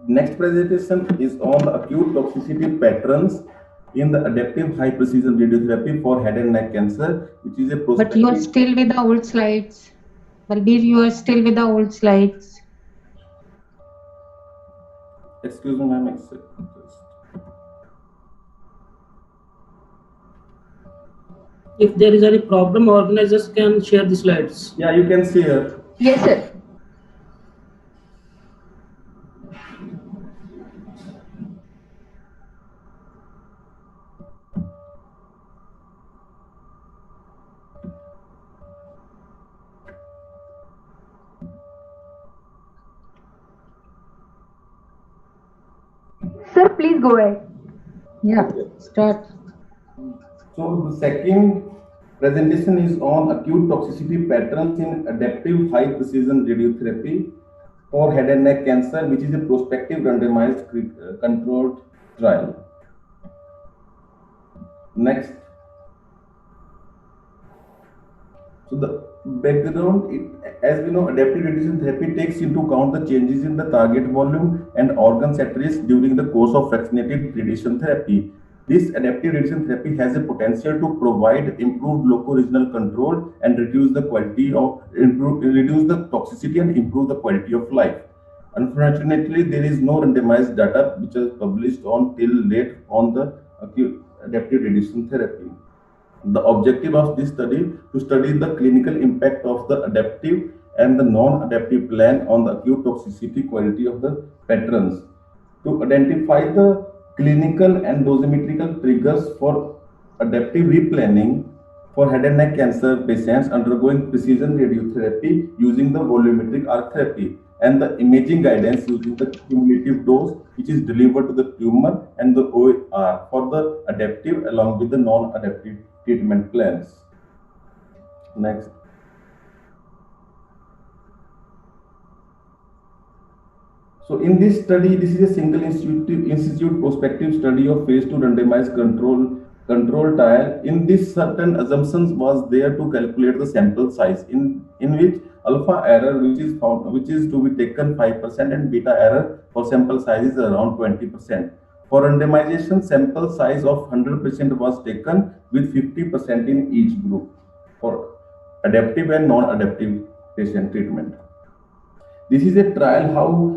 Next presentation is on the acute toxicity patterns in the adaptive high precision radiotherapy for head and neck cancer, which is a But you are prospective. still with the old slides. Balbir, you are still with the old slides. Excuse me, ma'am. If there is any problem, organizers can share the slides. Yeah, you can see here. Yes, sir. Sir, please go ahead. Yeah, start. So the second presentation is on acute toxicity patterns in adaptive high precision radiotherapy for head and neck cancer, which is a prospective randomized controlled trial. Next. So the background, as we know, adaptive radiation therapy takes into account the changes in the target volume and organs at risk during the course of fractionated radiation therapy. This adaptive radiation therapy has a potential to provide improved loco-regional control and reduce the toxicity and improve the quality of life. Unfortunately, there is no randomized data which is published on till date on the acute adaptive radiation therapy. The objective of this study to study the clinical impact of the adaptive and the non-adaptive plan on the acute toxicity quality of the patterns, to identify the clinical and dosimetrical triggers for adaptive replanning for head and neck cancer patients undergoing precision radiotherapy using the volumetric arc therapy, and the imaging guidance using the cumulative dose which is delivered to the tumor and the OR for the adaptive along with the non-adaptive treatment plans. Next. So in this study, this is a single institute prospective study of phase 2 randomized control trial. In this, certain assumptions was there to calculate the sample size in which alpha error which is to be taken 5% and beta error for sample size is around 20%. For randomization, sample size of 100% was taken with 50% in each group for adaptive and non-adaptive patient treatment. This is a trial how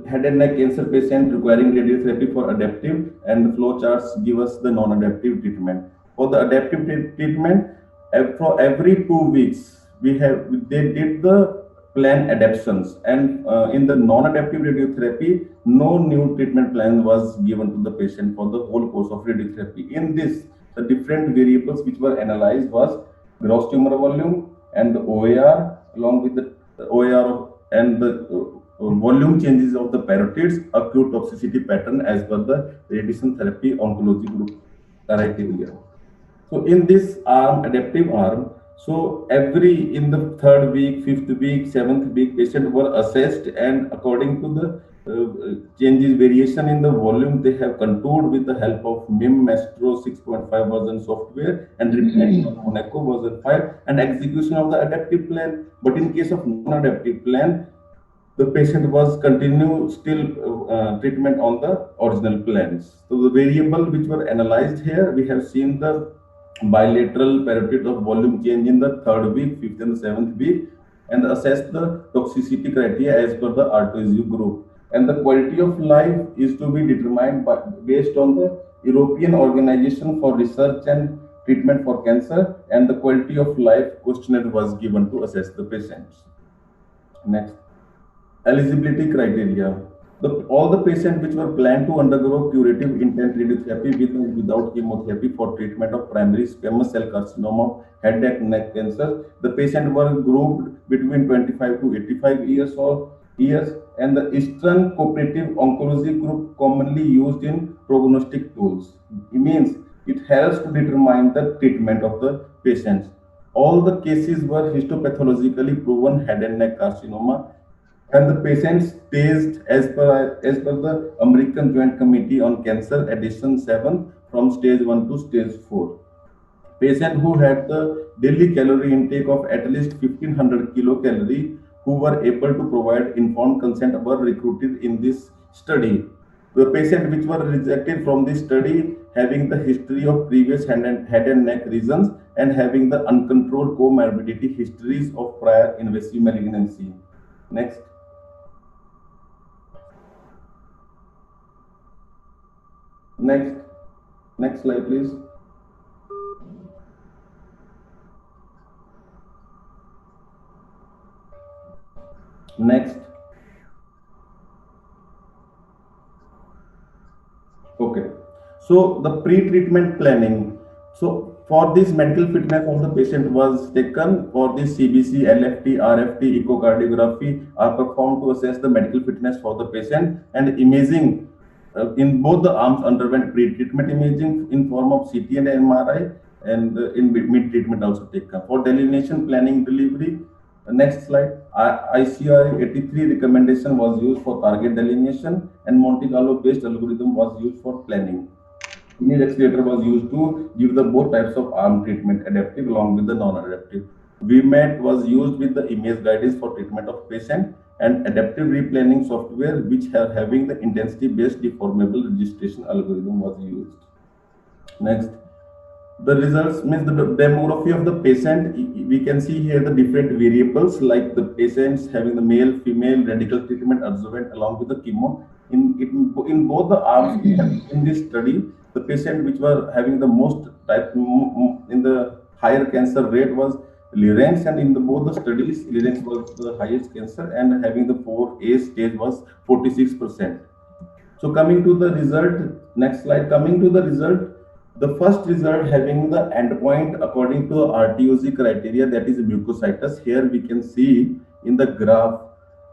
head and neck cancer patient requiring radiotherapy for adaptive, and the flow charts give us the non-adaptive treatment. For the adaptive treatment, for every 2 weeks, they did the plan adaptations, and in the non-adaptive radiotherapy, no new treatment plan was given to the patient for the whole course of radiotherapy. In this, the different variables which were analyzed was gross tumor volume and the OAR along with the OAR and the volume changes of the parotids, acute toxicity pattern as per the radiation therapy oncology group criteria. So in this arm, adaptive arm, so in the 3rd week, 5th week, 7th week, patient were assessed, and according to the changes, variation in the volume, they have contoured with the help of MIM Mastro 6.5 version software and replacement of Monaco version 5 and execution of the adaptive plan. But in case of non-adaptive plan, the patient was continue still treatment on the original plans. So the variable which were analyzed here, we have seen the bilateral parotid of volume change in the 3rd week, 5th and 7th week, and assess the toxicity criteria as per the R2SU group. And the quality of life is to be determined based on the European Organization for Research and Treatment for Cancer, and the quality of life questionnaire was given to assess the patients. Next. Eligibility criteria. All the patients which were planned to undergo curative intent radiotherapy with and without chemotherapy for treatment of primary squamous cell carcinoma, head and neck cancer, the patients were grouped between 25 to 85 years, and the Eastern Cooperative Oncology group commonly used in prognostic tools. It means it helps to determine the treatment of the patients. All the cases were histopathologically proven head and neck carcinoma, and the patients staged as per the American Joint Committee on Cancer Edition 7 from stage 1 to stage 4. Patients who had the daily calorie intake of at least 1500 kilocalorie who were able to provide informed consent were recruited in this study. The patient which were rejected from this study having the history of previous head and neck lesions and having the uncontrolled comorbidity histories of prior invasive malignancy. Next. Next slide, please. Next. Okay. So the pre-treatment planning. So for this medical fitness of the patient was taken for this CBC, LFT, RFT, echocardiography are performed to assess the medical fitness for the patient, and imaging in both the arms underwent pre-treatment imaging in form of CT and MRI, and in mid-treatment also taken. For delineation, planning, delivery, next slide. ICR 83 recommendation was used for target delineation, and Monte Carlo based algorithm was used for planning. Image accelerator was used to give the both types of arm treatment, adaptive along with the non-adaptive. VMAT was used with the image guidance for treatment of patient, and adaptive replanning software which have having the intensity based deformable registration algorithm was used. Next. The results means the demography of the patient. We can see here the different variables like the patients having the male, female, radical treatment adjuvant along with the chemo. In both the arms in this study, the patient which were having the most type in the higher cancer rate was larynx, and in the both the studies, larynx was the highest cancer, and having the 4A stage was 46%. So coming to the result, next slide. Coming to the result, the first result having the endpoint according to RTOC criteria, that is mucositis. Here we can see in the graph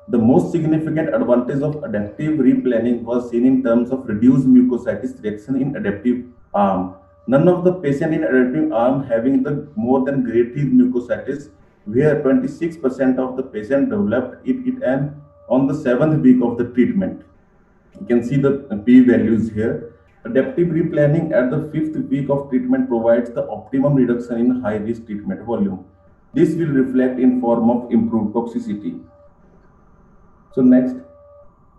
the most significant advantage of adaptive replanning was seen in terms of reduced mucositis reaction in adaptive arm. None of the patient in adaptive arm having the more than grade 3 mucositis, where 26% of the patient developed it and on the 7th week of the treatment. You can see the p values here. Adaptive replanning at the 5th week of treatment provides the optimum reduction in high risk treatment volume. This will reflect in form of improved toxicity. So next,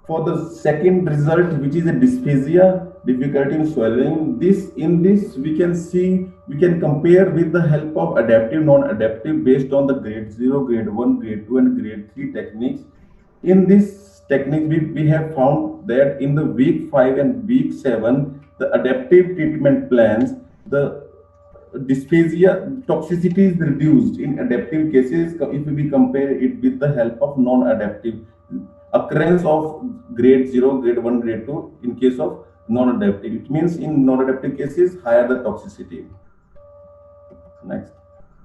for the second result, which is a dysphagia, difficulty in swallowing, in this we can compare with the help of adaptive, non-adaptive based on the grade 0, grade 1, grade 2 and grade 3 techniques. In this technique, we have found that in the week 5 and week 7, the adaptive treatment plans, the dysphagia toxicity is reduced in adaptive cases if we compare it with the help of non-adaptive. Occurrence of grade 0, grade 1, grade 2 in case of non-adaptive. It means in non-adaptive cases, higher the toxicity. Next.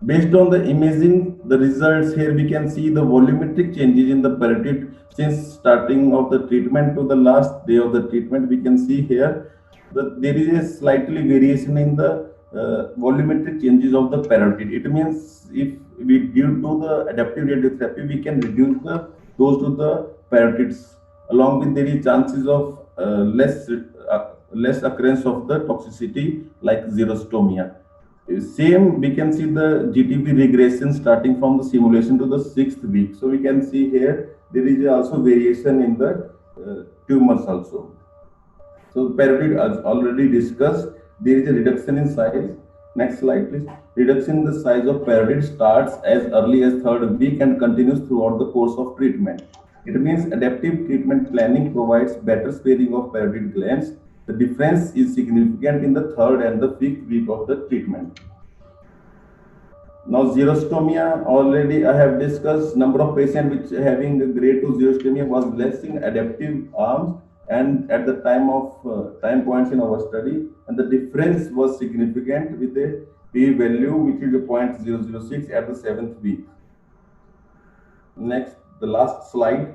Based on the imaging, the results here we can see the volumetric changes in the parotid since starting of the treatment to the last day of the treatment. We can see here that there is a slightly variation in the volumetric changes of the parotid. It means if we give to the adaptive radiotherapy, we can reduce the dose to the parotids. Along with there is chances of less occurrence of the toxicity like xerostomia. Same, we can see the GTP regression starting from the simulation to the 6th week. So we can see here there is also variation in the tumors also. So parotid as already discussed, there is a reduction in size. Next slide, please. Reduction in the size of parotid starts as early as 3rd week and continues throughout the course of treatment. It means adaptive treatment planning provides better sparing of parotid glands. The difference is significant in the 3rd and the 5th week of the treatment. Now xerostomia, already I have discussed. Number of patients which having a grade 2 xerostomia was less in adaptive arms and at the time of time points in our study, and the difference was significant with a p value which is a 0.006 at the 7th week. Next, the last slide.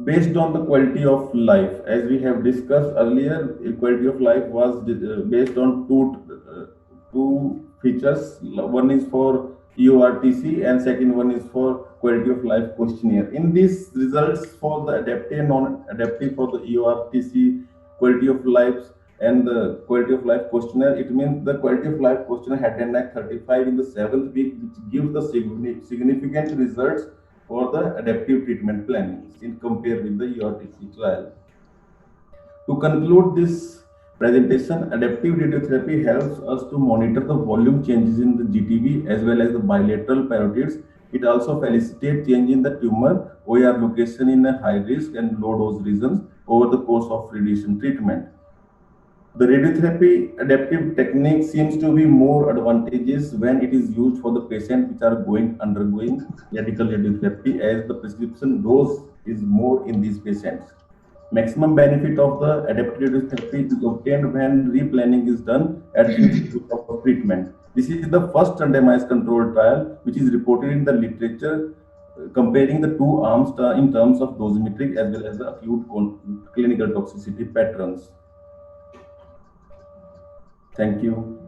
Based on the quality of life, as we have discussed earlier, quality of life was based on two features. One is for EORTC and second one is for quality of life questionnaire. In these results for the adaptive and non-adaptive for the EORTC quality of life and the quality of life questionnaire, it means the quality of life questionnaire had an 35 in the 7th week, which gives the significant results for the adaptive treatment planning in compare with the EORTC trial. To conclude this presentation, adaptive radiotherapy helps us to monitor the volume changes in the GTV as well as the bilateral parotids. It also facilitates change in the tumor OR location in a high risk and low dose regions over the course of radiation treatment. The radiotherapy adaptive technique seems to be more advantageous when it is used for the patients which are undergoing radical radiotherapy, as the prescription dose is more in these patients. Maximum benefit of the adaptive radiotherapy is obtained when replanning is done at 5th week of treatment. This is the first randomized control trial which is reported in the literature comparing the two arms in terms of dosimetry as well as the acute clinical toxicity patterns. Thank you.